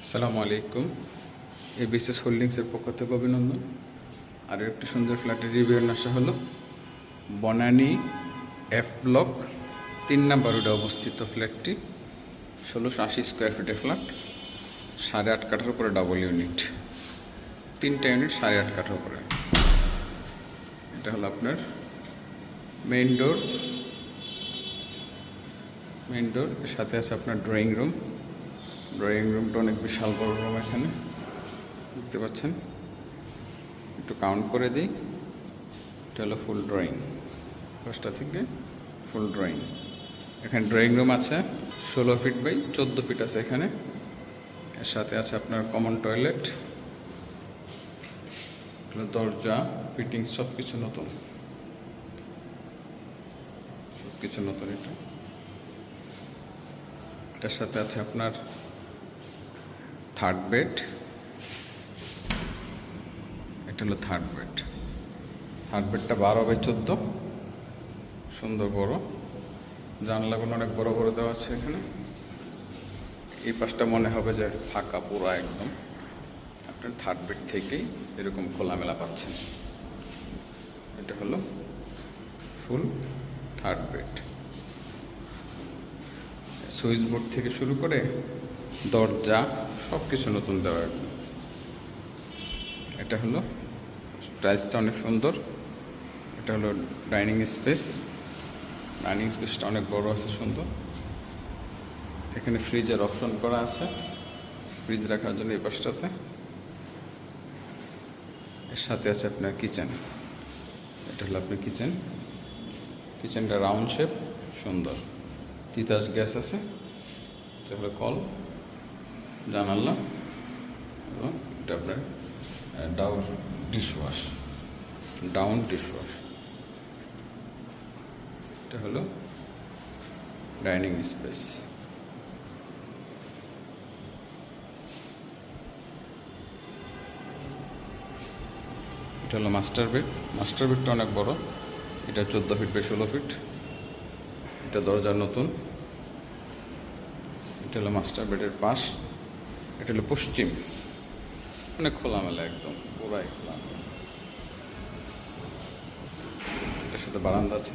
আসসালামু আলাইকুম। এবিএসএস হোল্ডিংসের পক্ষ থেকে অভিনন্দন। আর একটি সুন্দর ফ্ল্যাটের রিভিউ আসা হলো বনানী এফ ব্লক 3 নম্বর রোডে অবস্থিত ফ্ল্যাটটি 1680 স্কোয়ার ফিটের ফ্ল্যাট, 8.5 কাঠার উপরে ডাবল ইউনিট, 3টা ইউনিট 8.5 কাঠার উপরে। এটা হলো আপনার মেইন ডোর, এর সাথে আছে আপনার ড্রয়িং রুমটা অনেক বিশাল বড় রুম। এখানে দেখতে পাচ্ছেন, একটু কাউন্ট করে দিই। এটা হলো ফুল ড্রয়িং, ফার্স্টটা থেকে ফুল ড্রয়িং। এখানে ড্রয়িং রুম আছে 16 ফিট বাই 14 ফিট আছে এখানে। এর সাথে আছে আপনার কমন টয়লেট, দরজা, ফিটিংস সব কিছু নতুন, এটার সাথে আছে আপনার থার্ড বেড। এটা হলো থার্ড বেডটা 12 বাই 14, সুন্দর বড়। জানলাগুলো অনেক বড় বড় দেওয়া আছে এখানে। এই পাশটা মনে হবে যে ফাঁকা পুরো একদম। আপনার থার্ড বেড থেকেই এরকম খোলামেলা পাচ্ছেন। এটা হলো ফুল থার্ড বেড। সুইচ বোর্ড থেকে শুরু করে দরজা সব কিছু নতুন দেওয়া একদম। এটা হলো টাইলসটা অনেক সুন্দর। এটা হলো ডাইনিং স্পেসটা অনেক বড় আছে, সুন্দর। এখানে ফ্রিজের অপশন করা আছে, ফ্রিজ রাখার জন্য এই পাশটাতে। এর সাথে আছে আপনার কিচেন। এটা হলো আপনার কিচেনটা রাউন্ড শেপ, সুন্দর। 3 গ্যাস আছে। এটা হলো কল, জানালা, এবং এটা আপনার ডাউন ডিশওয়াশ। এটা হলো ডাইনিং স্পেস। এটা হলো মাস্টার বেডটা অনেক বড়। এটা 14 ফিট বাই 16 ফিট। এটা দরজা নতুন। এটা হলো মাস্টার বেডের পাশ। এটা হলো পশ্চিম, অনেক খোলামেলা একদম, পুরাই খোলামেলা। এটার সাথে বারান্দা আছে।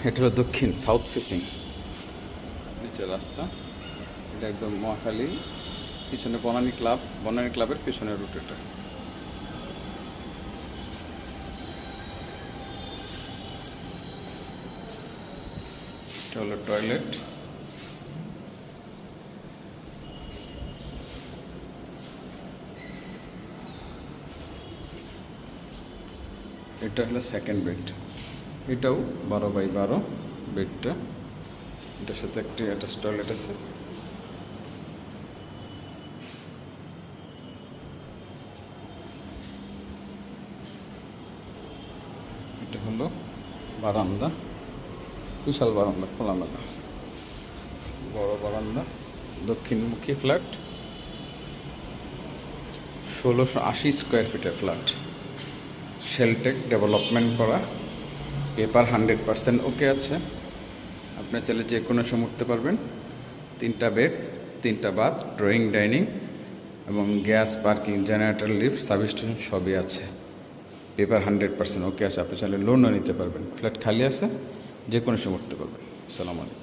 এটা হলো দক্ষিণ, সাউথ ফেসিং, নিচের রাস্তা। এটা একদম মহাখালী, পিছনে বনানী ক্লাবের পিছনের রুট। এটা হলো টয়লেট। এটা হলো সেকেন্ড বেড। এটাও 12 বাই 12 বেডটা। এটার সাথে একটি অ্যাটাচ টয়লেট আছে। এটা হলো বারান্দা, বিশাল বারান্দা, খোলামেলা বড় বারান্দা। দক্ষিণমুখী ফ্ল্যাট, 1680 স্কোয়ার ফিটের ফ্ল্যাট, শেলটেক ডেভেলপমেন্ট করা, পেপার 100% ওকে আছে। আপনি চাইলে যে কোনো সময় উঠতে পারবেন। 3টা বেড, 3টা বাথ, ড্রয়িং, ডাইনিং এবং gas, parking, generator, lift, service station সবই আছে। পেপার 100% ওকে আছে। আপনি চাইলে লোনও নিতে পারবেন। ফ্ল্যাট খালি আছে, যে কোনো সময় উঠতে পারবেন। আসসালামু আলাইকুম।